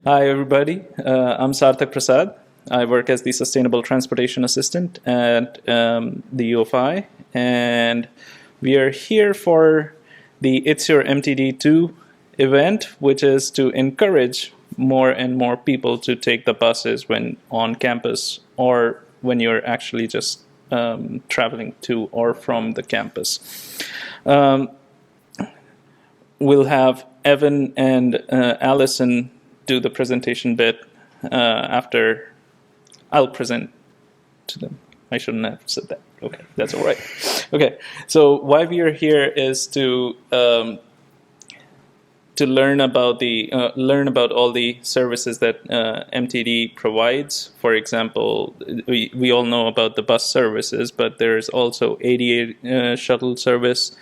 Hi, everybody. I'm Sarthak Prasad. I work as the Sustainable Transportation Assistant at the U of I, and we are here for the It's Your MTD 2 event, which is to encourage more and more people to take the buses when on campus or when you're actually just traveling to or from the campus. Um, we'll have Evan and Allison do the presentation bit after I'll present to them. I shouldn't have said that. Okay, that's all right. Okay, so why we are here is to learn about all the services that MTD provides. For example, we all know about the bus services, but there's also ADA shuttle service,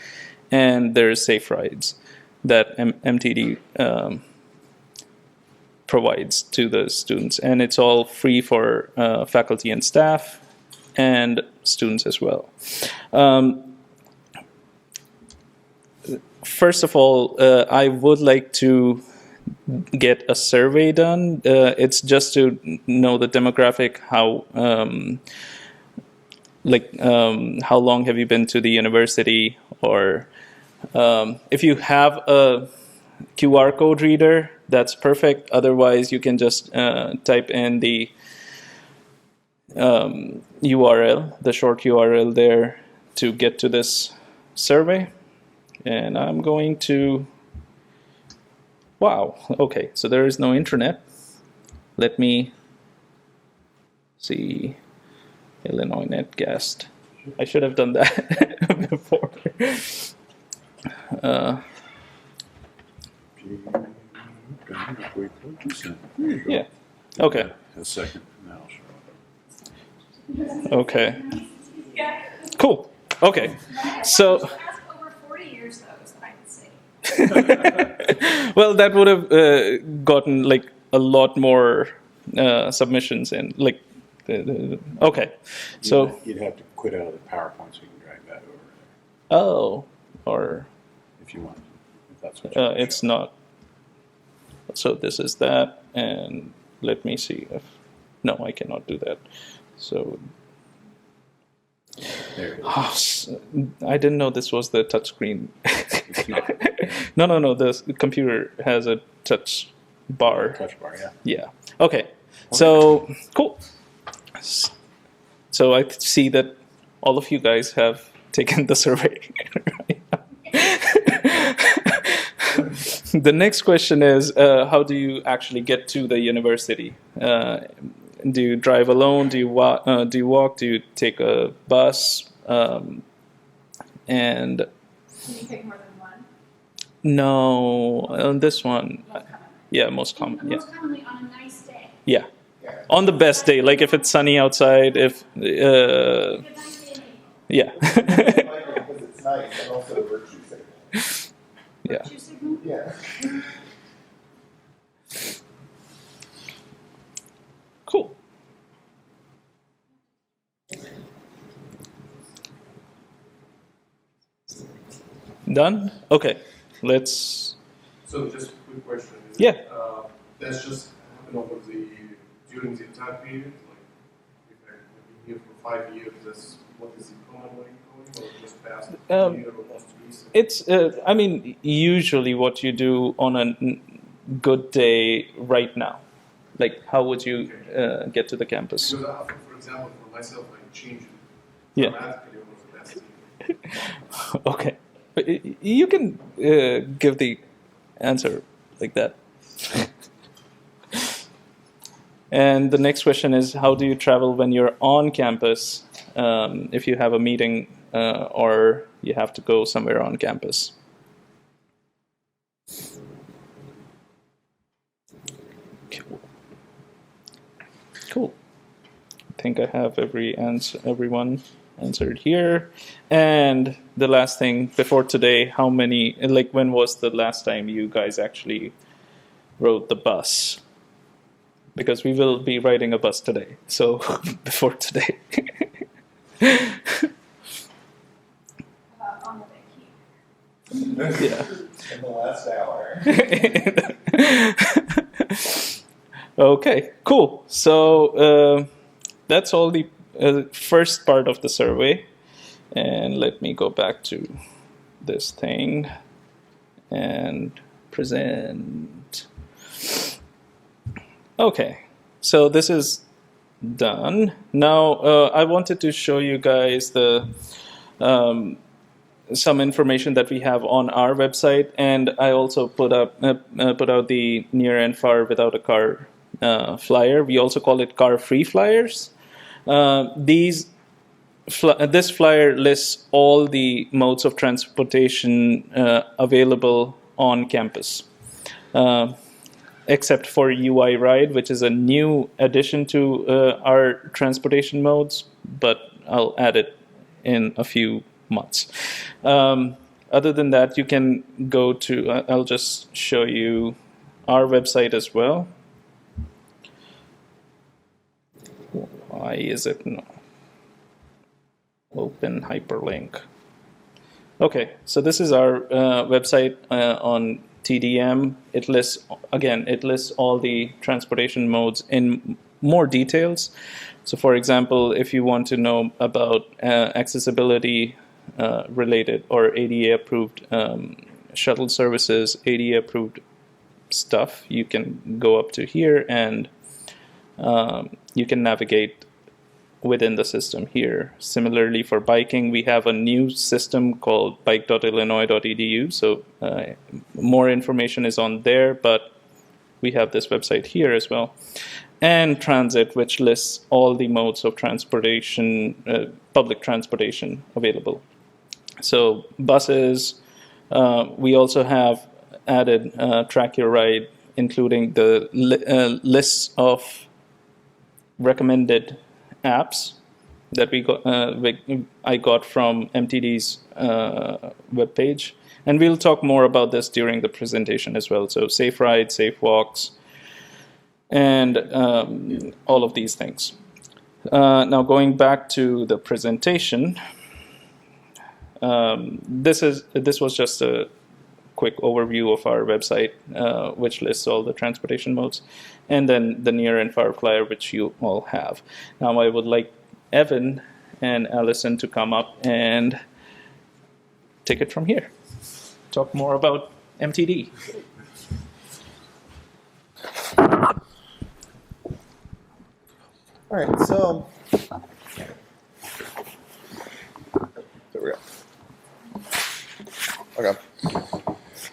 and there's Safe Rides that MTD provides to the students, and it's all free for faculty and staff and students as well. First of all, I would like to get a survey done. It's just to know the demographic, how long have you been to the university, or if you have a QR code reader, that's perfect. Otherwise, you can just type in the URL, the short URL there to get to this survey. And I'm going to, wow, okay, so there is no internet. Let me see, Illinois Netcast. I should have done that before. Yeah. Okay. A second now. Okay. Cool. Okay. So. Over 40 years, though, is what I can say. Well, that would have gotten like a lot more submissions in. Like, okay. So. You'd have to quit out of the PowerPoint so you can drag that over there. Oh, or. If you want. If that's what you want. It's not. So this is that, and let me see if. No, I cannot do that. So. There it is. Oh, I didn't know this was the touch screen. No. The computer has a touch bar. Touch bar, yeah. Yeah. Okay. So cool. So I see that all of you guys have taken the survey. The next question is, how do you actually get to the university? Do you drive alone? Do you walk? Do you take a bus? And Can you pick more than one? no, on this one, Most common. yeah, most common. Yeah, Most commonly on a nice day. yeah. On the best day, like if it's sunny outside, if Pick a nice day in April. yeah, Because it's nice and also a virtue signal. yeah. Virtue signal? Yeah. Cool. Done? Okay. Let's. So just a quick question. Is Yeah. That's just happen over during the entire period? Like, if I've been here for 5 years, that's what is the common way going, or just past year or most recent? It's. I mean, usually what you do on a good day right now. Like, how would you get to the campus? Because, for example, for myself, I changed it Yeah. dramatically over the past year. Okay. But you can give the answer like that. And the next question is, how do you travel when you're on campus, if you have a meeting or you have to go somewhere on campus? Cool. I think I have everyone answered here. And the last thing before today, when was the last time you guys actually rode the bus? Because we will be riding a bus today, so before today. On the way here. Yeah. In the last hour. Okay, cool. So that's all the first part of the survey. And let me go back to this thing and present. Okay, so this is done. Now I wanted to show you guys the some information that we have on our website, and I also put out the near and far without a car flyer. We also call it car-free flyers. This flyer lists all the modes of transportation available on campus, except for UI Ride, which is a new addition to our transportation modes, but I'll add it in a few months. Other than that, you can go to, I'll just show you our website as well. Why is it no? Open hyperlink. Okay, so this is our website on TDM. It lists all the transportation modes in more details. So for example, if you want to know about accessibility related or ADA approved shuttle services, ADA approved stuff, you can go up to here and you can navigate within the system here. Similarly, for biking, we have a new system called bike.illinois.edu. So more information is on there, but we have this website here as well. And transit, which lists all the modes of transportation, public transportation available. So buses, we also have added Track Your Ride, including the lists of recommended apps that I got from MTD's webpage. And we'll talk more about this during the presentation as well. So safe rides, safe walks, and all of these things. Now going back to the presentation, this was just a quick overview of our website, which lists all the transportation modes, and then the near and far flyer, which you all have. Now I would like Evan and Allison to come up and take it from here. Talk more about MTD. All right, so there we go. Okay.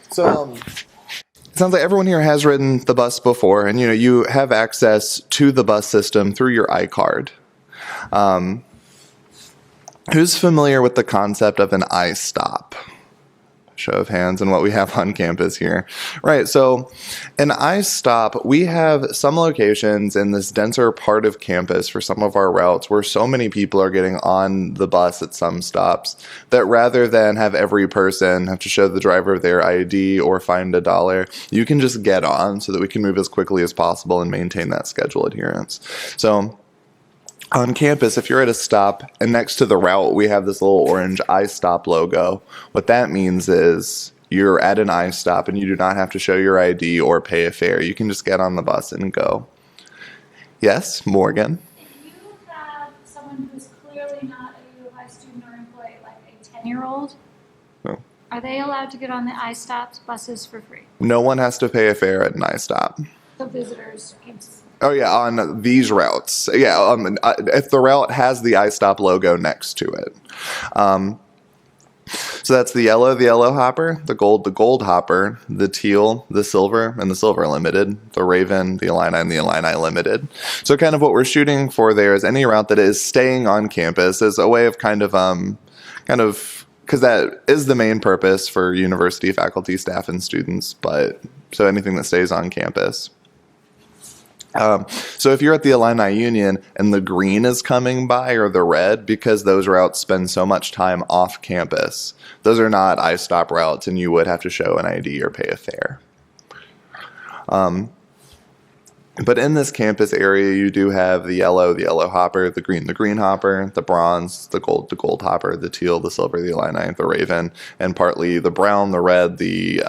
So it sounds like everyone here has ridden the bus before, and you have access to the bus system through your iCard. Who's familiar with the concept of an iStop? Show of hands and what we have on campus here. Right, so an iStop, we have some locations in this denser part of campus for some of our routes where so many people are getting on the bus at some stops that rather than have every person have to show the driver their ID or find $1, you can just get on so that we can move as quickly as possible and maintain that schedule adherence. So on campus, if you're at a stop and next to the route, we have this little orange iStop logo. What that means is you're at an iStop and you do not have to show your ID or pay a fare. You can just get on the bus and go. Yes, Morgan? If you have someone who's clearly not a U of I student or employee, like a 10-year-old, No. are they allowed to get on the iStops buses for free? No one has to pay a fare at an iStop. So visitors can. Oh yeah, on these routes. Yeah, if the route has the iStop logo next to it. So that's the yellow hopper, the gold hopper, the teal, the silver, and the silver limited, the Raven, the Illini, and the Illini limited. So kind of what we're shooting for there is any route that is staying on campus as a way of kind of because that is the main purpose for university faculty, staff, and students, but so anything that stays on campus. So if you're at the Illini Union and the green is coming by or the red, because those routes spend so much time off campus, those are not iStop routes and you would have to show an ID or pay a fare. But in this campus area, you do have the yellow hopper, the green hopper, the bronze, the gold hopper, the teal, the silver, the Illini, the Raven, and partly the brown, the red, the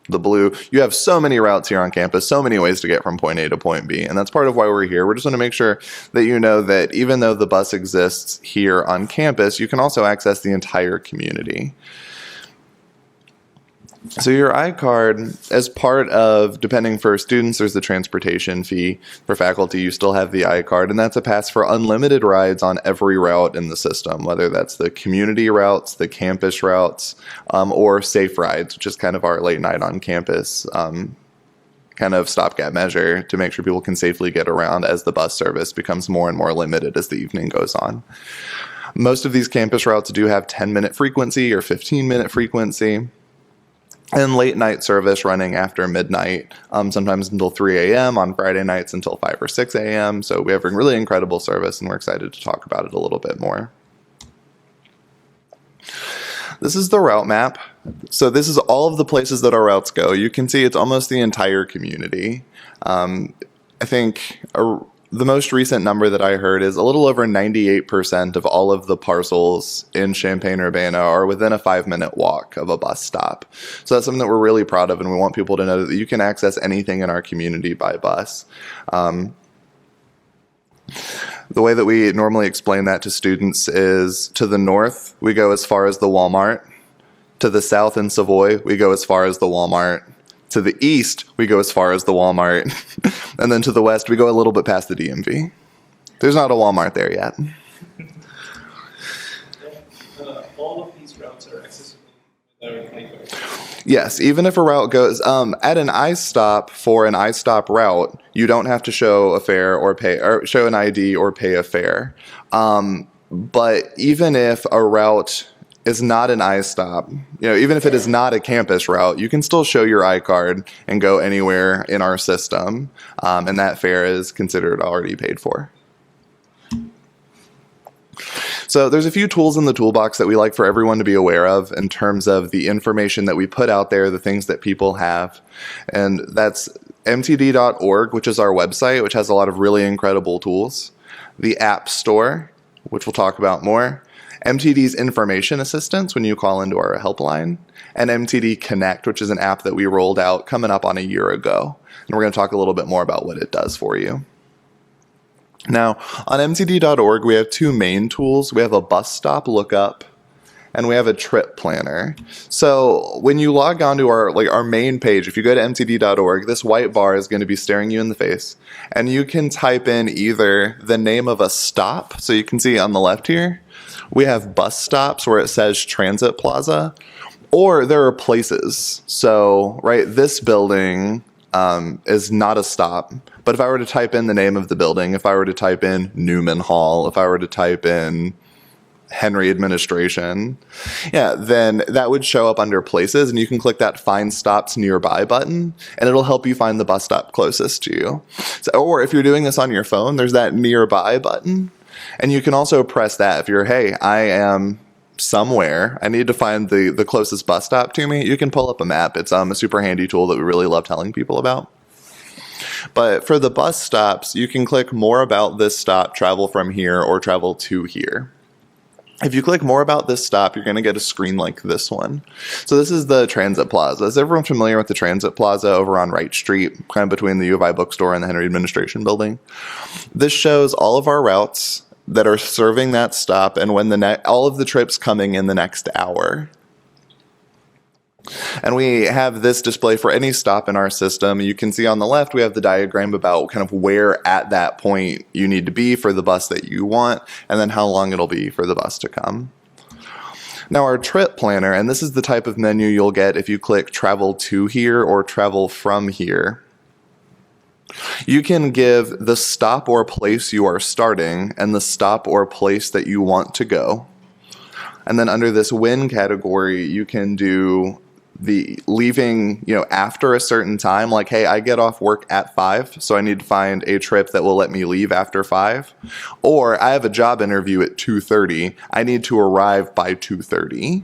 the blue. You have so many routes here on campus, so many ways to get from point A to point B. And that's part of why we're here. We're just going to make sure that you know that even though the bus exists here on campus, you can also access the entire community. So your iCard, as part of, depending for students, there's the transportation fee. For faculty, you still have the iCard, and that's a pass for unlimited rides on every route in the system, whether that's the community routes, the campus routes, or safe rides, which is kind of our late night on campus kind of stopgap measure to make sure people can safely get around as the bus service becomes more and more limited as the evening goes on. Most of these campus routes do have 10-minute frequency or 15-minute frequency. And late night service running after midnight, sometimes until 3 a.m., on Friday nights until 5 or 6 a.m. So we have a really incredible service, and we're excited to talk about it a little bit more. This is the route map. So this is all of the places that our routes go. You can see it's almost the entire community. I think the most recent number that I heard is a little over 98% of all of the parcels in Champaign-Urbana are within a 5-minute walk of a bus stop. So that's something that we're really proud of, and we want people to know that you can access anything in our community by bus. The way that we normally explain that to students is to the north, we go as far as the Walmart. To the south in Savoy, we go as far as the Walmart. To the east, we go as far as the Walmart. And then to the west, we go a little bit past the DMV. There's not a Walmart there yet. All of these routes are accessible without iCard. Yes, even if a route goes at an iStop, for an iStop route, you don't have to show a fare or pay, or show an ID or pay a fare. But even if a route is not an iStop, even if it is not a campus route, you can still show your iCard and go anywhere in our system, and that fare is considered already paid for. So there's a few tools in the toolbox that we like for everyone to be aware of in terms of the information that we put out there, the things that people have, and that's MTD.org, which is our website, which has a lot of really incredible tools, the App Store, which we'll talk about more, MTD's information assistance when you call into our helpline, and MTD Connect, which is an app that we rolled out coming up on a year ago. And we're going to talk a little bit more about what it does for you. Now, on MTD.org, we have two main tools. We have a bus stop lookup, and we have a trip planner. So when you log on to our main page, if you go to mtd.org, this white bar is going to be staring you in the face, and you can type in either the name of a stop. So you can see on the left here, we have bus stops where it says Transit Plaza, or there are places. So, right, this building is not a stop. But if I were to type in the name of the building, if I were to type in Newman Hall, if I were to type in Henry Administration, then that would show up under places, and you can click that Find Stops Nearby button, and it'll help you find the bus stop closest to you. So, or if you're doing this on your phone, there's that Nearby button. And you can also press that if you're, hey, I am somewhere, I need to find the closest bus stop to me. You can pull up a map. It's a super handy tool that we really love telling people about. But for the bus stops, you can click more about this stop, travel from here, or travel to here. If you click more about this stop, you're going to get a screen like this one. So this is the Transit Plaza. Is everyone familiar with the Transit Plaza over on Wright Street, kind of between the U of I bookstore and the Henry Administration building? This shows all of our routes that are serving that stop and when all of the trips coming in the next hour. And we have this display for any stop in our system. You can see on the left, we have the diagram about kind of where at that point you need to be for the bus that you want, and then how long it'll be for the bus to come. Now our trip planner, and this is the type of menu you'll get if you click travel to here or travel from here. You can give the stop or place you are starting and the stop or place that you want to go. And then under this when category, you can do the leaving, after a certain time, like, hey, I get off work at 5, so I need to find a trip that will let me leave after 5. Or I have a job interview at 2:30. I need to arrive by 2:30.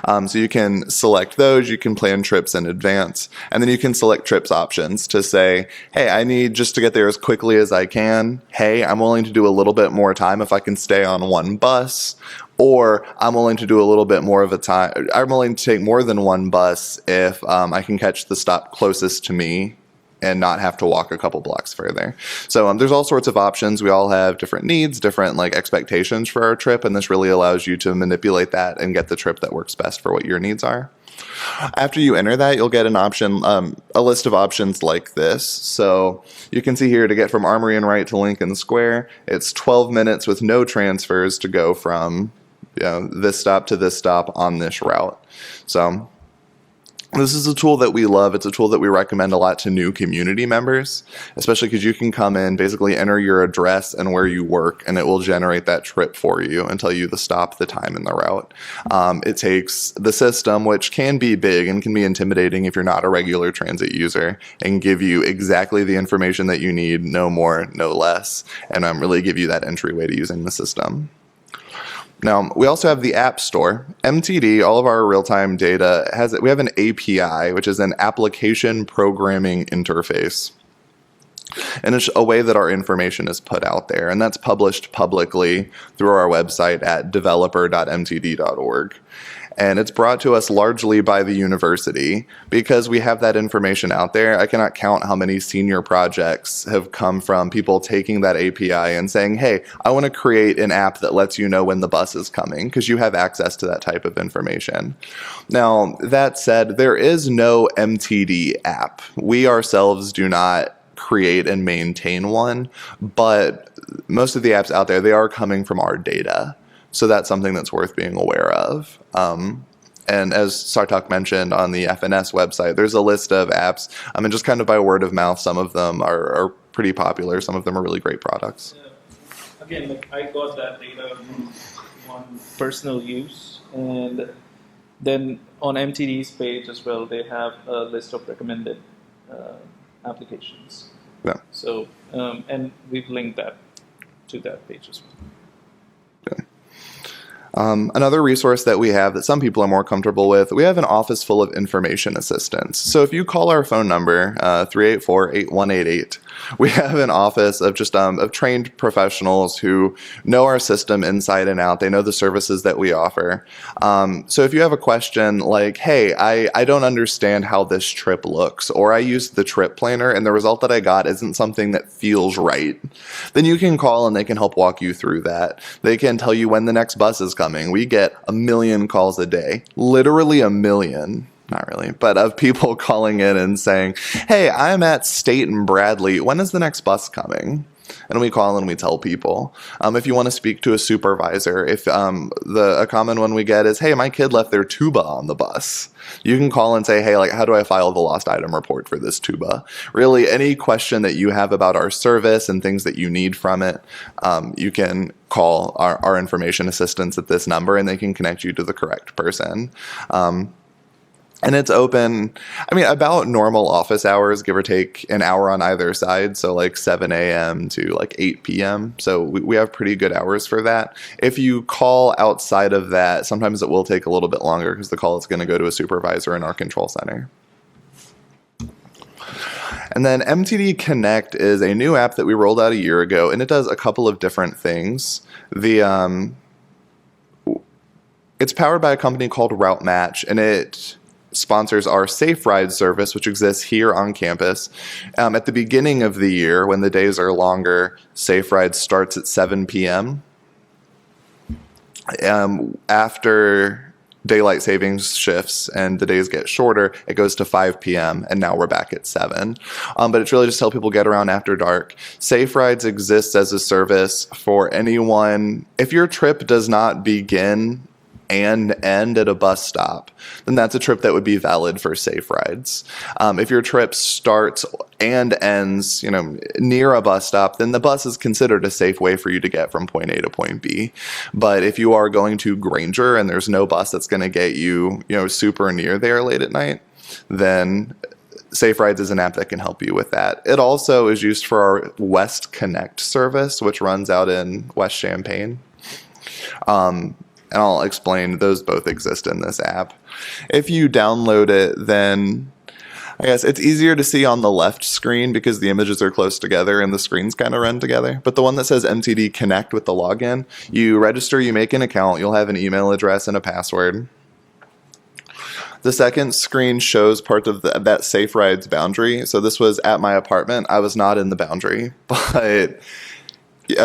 So you can select those, you can plan trips in advance, and then you can select trips options to say, hey, I need just to get there as quickly as I can. Hey, I'm willing to do a little bit more time if I can stay on one bus, or I'm willing to do a little bit more of a time. I'm willing to take more than one bus if I can catch the stop closest to me and not have to walk a couple blocks further. So there's all sorts of options. We all have different needs, different like expectations for our trip, and this really allows you to manipulate that and get the trip that works best for what your needs are. After you enter that, you'll get an option, a list of options like this. So you can see here to get from Armory and Wright to Lincoln Square, it's 12 minutes with no transfers to go from this stop to this stop on this route. So this is a tool that we love. It's a tool that we recommend a lot to new community members, especially because you can come in, basically enter your address and where you work, and it will generate that trip for you and tell you the stop, the time, and the route. It takes the system, which can be big and can be intimidating if you're not a regular transit user, and give you exactly the information that you need, no more, no less, and really give you that entryway to using the system. Now, we also have the App Store. MTD, all of our real-time data, we have an API, which is an application programming interface. And it's a way that our information is put out there, and that's published publicly through our website at developer.mtd.org. And it's brought to us largely by the university because we have that information out there. I cannot count how many senior projects have come from people taking that API and saying, hey, I want to create an app that lets you know when the bus is coming, because you have access to that type of information. Now, that said, there is no MTD app. We ourselves do not create and maintain one, but most of the apps out there, they are coming from our data. So that's something that's worth being aware of. And as Sartak mentioned on the FNS website, there's a list of apps. I mean, just kind of by word of mouth, some of them are pretty popular. Some of them are really great products. Again, like I got that data on personal use, and then on MTD's page as well, they have a list of recommended applications. Yeah. So, and we've linked that to that page as well. Another resource that we have that some people are more comfortable with, we have an office full of information assistants. So if you call our phone number, 384-8188, we have an office of just of trained professionals who know our system inside and out. They know the services that we offer. So if you have a question like, hey, I don't understand how this trip looks, or I used the trip planner and the result that I got isn't something that feels right, then you can call and they can help walk you through that. They can tell you when the next bus is coming. We get 1 million calls a day, literally 1 million. Not really, but of people calling in and saying, hey, I'm at State and Bradley. When is the next bus coming? And we call and we tell people. If you want to speak to a supervisor, if a common one we get is, hey, my kid left their tuba on the bus. You can call and say, hey, like, how do I file the lost item report for this tuba? Really, any question that you have about our service and things that you need from it, you can call our information assistants at this number and they can connect you to the correct person. And it's open, I mean, about normal office hours, give or take an hour on either side. So like 7 a.m. to like 8 p.m. So we have pretty good hours for that. If you call outside of that, sometimes it will take a little bit longer because the call is going to go to a supervisor in our control center. And then MTD Connect is a new app that we rolled out a year ago, and it does a couple of different things. It's powered by a company called Route Match, and it sponsors our Safe Ride service, which exists here on campus. At the beginning of the year, when the days are longer, Safe Ride starts at 7 p.m. After daylight savings shifts and the days get shorter, it goes to 5 p.m. and now we're back at 7. But it's really just to help people get around after dark. Safe Rides exists as a service for anyone. If your trip does not begin and end at a bus stop, then that's a trip that would be valid for Safe Rides. If your trip starts and ends, near a bus stop, then the bus is considered a safe way for you to get from point A to point B. But if you are going to Granger and there's no bus that's going to get you, super near there late at night, then Safe Rides is an app that can help you with that. It also is used for our West Connect service, which runs out in West Champaign. and I'll explain, those both exist in this app. If you download it, then I guess it's easier to see on the left screen because the images are close together and the screens kind of run together. But the one that says MTD Connect with the login, you register, you make an account, you'll have an email address and a password. The second screen shows part of that Safe Rides boundary. So this was at my apartment. I was not in the boundary, but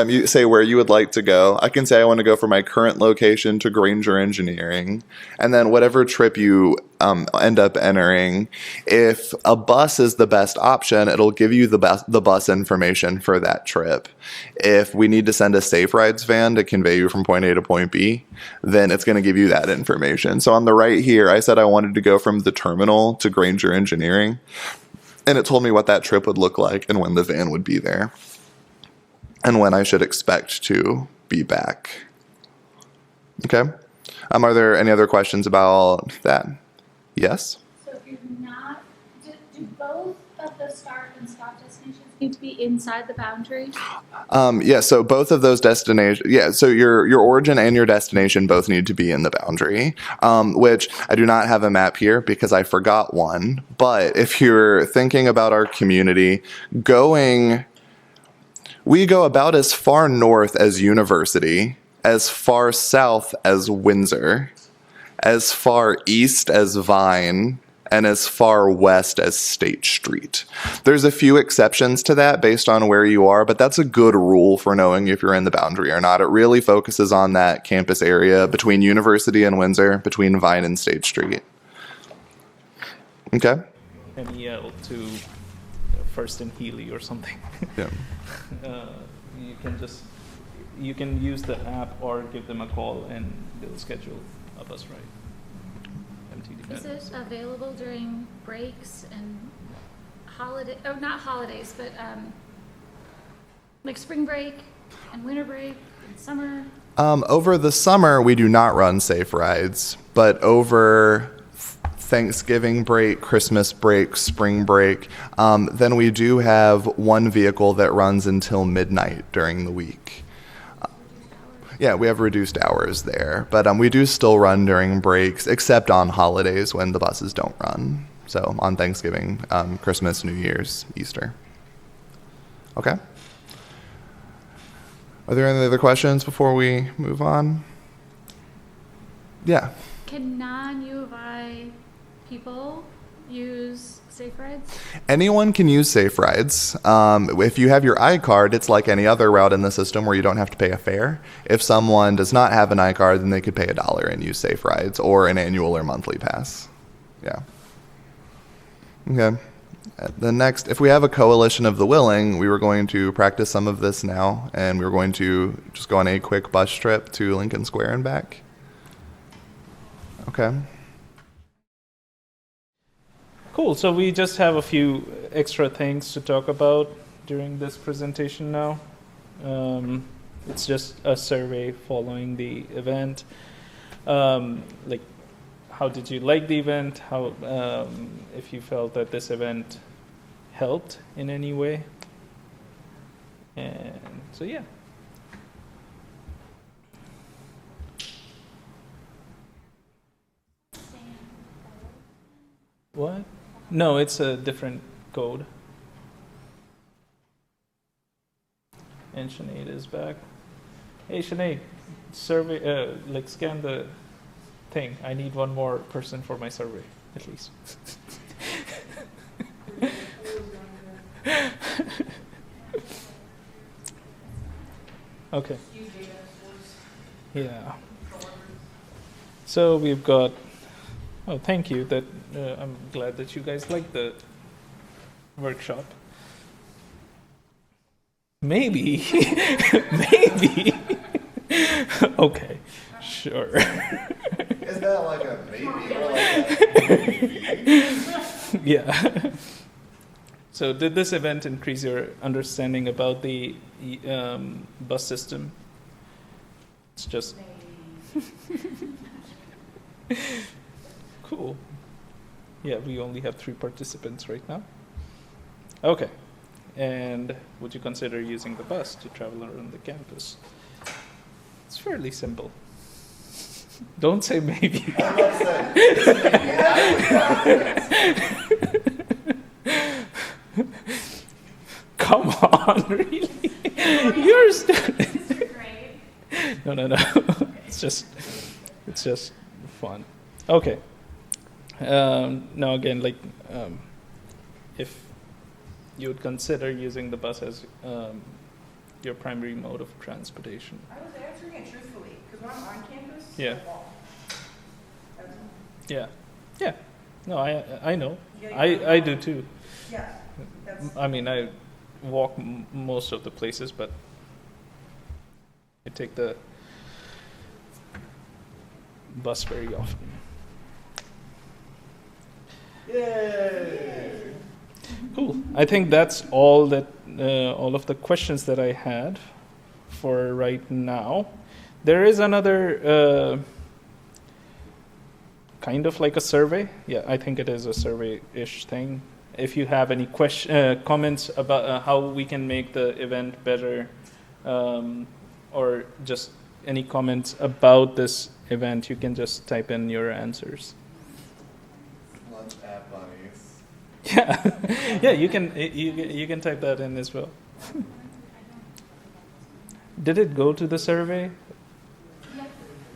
you say where you would like to go. I can say I want to go from my current location to Granger Engineering, and then whatever trip you end up entering, if a bus is the best option, it'll give you the bus information for that trip. If we need to send a Safe Rides van to convey you from point A to point B, then it's going to give you that information. So on the right here, I said I wanted to go from the terminal to Granger Engineering, and it told me what that trip would look like and when the van would be there, and when I should expect to be back. Okay. Are there any other questions about that? Yes? So if you're not, do both of the start and stop destinations need to be inside the boundary? Yeah, so both of those destinations, so your origin and your destination both need to be in the boundary, which I do not have a map here because I forgot one. But if you're thinking about our community, we go about as far north as University, as far south as Windsor, as far east as Vine, and as far west as State Street. There's a few exceptions to that based on where you are, but that's a good rule for knowing if you're in the boundary or not. It really focuses on that campus area between University and Windsor, between Vine and State Street. Okay? MEL to First and Healy or something. Yeah. You can use the app or give them a call and they'll schedule a bus ride. MTD. Is it available during breaks and not holidays, but like spring break and winter break and summer? Over the summer, we do not run Safe Rides, but over Thanksgiving break, Christmas break, spring break, then we do have one vehicle that runs until midnight during the week. Yeah, we have reduced hours there, but we do still run during breaks, except on holidays when the buses don't run. So on Thanksgiving, Christmas, New Year's, Easter. Okay. Are there any other questions before we move on? Yeah. Can non-U of I people use Safe Rides? Anyone can use Safe Rides. If you have your iCard, it's like any other route in the system where you don't have to pay a fare. If someone does not have an iCard, then they could pay $1 and use Safe Rides or an annual or monthly pass. Yeah. Okay. The next, if we have a coalition of the willing, we were going to practice some of this now, and we were going to just go on a quick bus trip to Lincoln Square and back. Okay. Cool. So we just have a few extra things to talk about during this presentation now. It's just a survey following the event. Like, how did you like the event? How, if you felt that this event helped in any way? And so, yeah. What? No, it's a different code. And Sinead is back. Hey, Sinead, survey, scan the thing. I need one more person for my survey, at least. Okay. Yeah. So we've got. Oh, thank you. That I'm glad that you guys liked the workshop. Maybe, maybe. Okay, sure. Is that like a maybe or like a maybe? Yeah. So, did this event increase your understanding about the bus system? It's just. Cool. Yeah, we only have 3 participants right now. Okay. And would you consider using the bus to travel around the campus? It's fairly simple. Don't say maybe. Come on, really? You're a student. Great. No. It's just fun. Okay. Now again, if you would consider using the bus as your primary mode of transportation. I was answering it truthfully, because when I'm on campus, Yeah. I walk. That's- Yeah. No, I know. Yeah, I do too. Yeah, that's, I mean, I walk most of the places, but I take the bus very often. Yay! Cool. I think that's all of the questions that I had for right now. There is another kind of like a survey. Yeah, I think it is a survey-ish thing. If you have any comments about how we can make the event better, or just any comments about this event, you can just type in your answers. Lunch at Bunnies. Yeah, you can type that in as well. Did it go to the survey? Yep.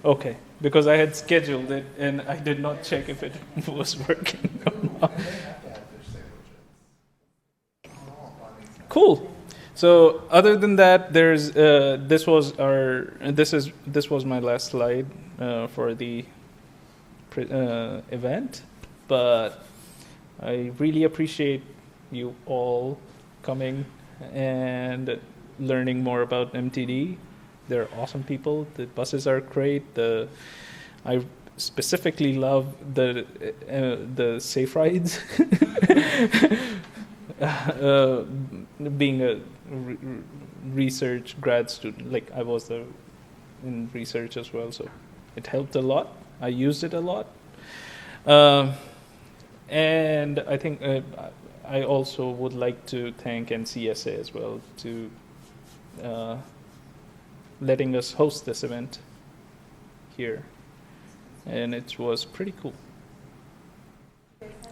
Okay, because I had scheduled it and I did not check if it was working or not. Cool. So other than that, there's this was my last slide for the event, but I really appreciate you all coming and learning more about MTD. They're awesome people. The buses are great. I specifically love the safe rides. Being a research grad student, like I was in research as well, so it helped a lot. I used it a lot. And I think I also would like to thank NCSA as well to letting us host this event here. And it was pretty cool.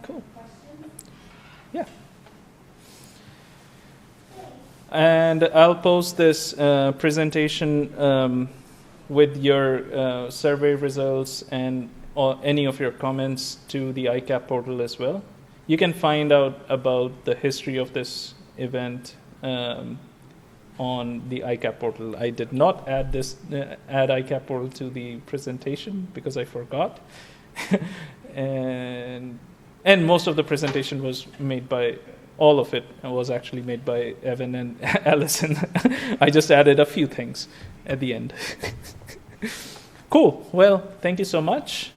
Cool. Yeah. And I'll post this presentation with your survey results and any of your comments to the ICAP portal as well. You can find out about the history of this event on the ICAP portal. I did not add ICAP portal to the presentation because I forgot. and most of the presentation was made by, all of it was actually made by Evan and Allison. I just added a few things at the end. Cool. Well, thank you so much.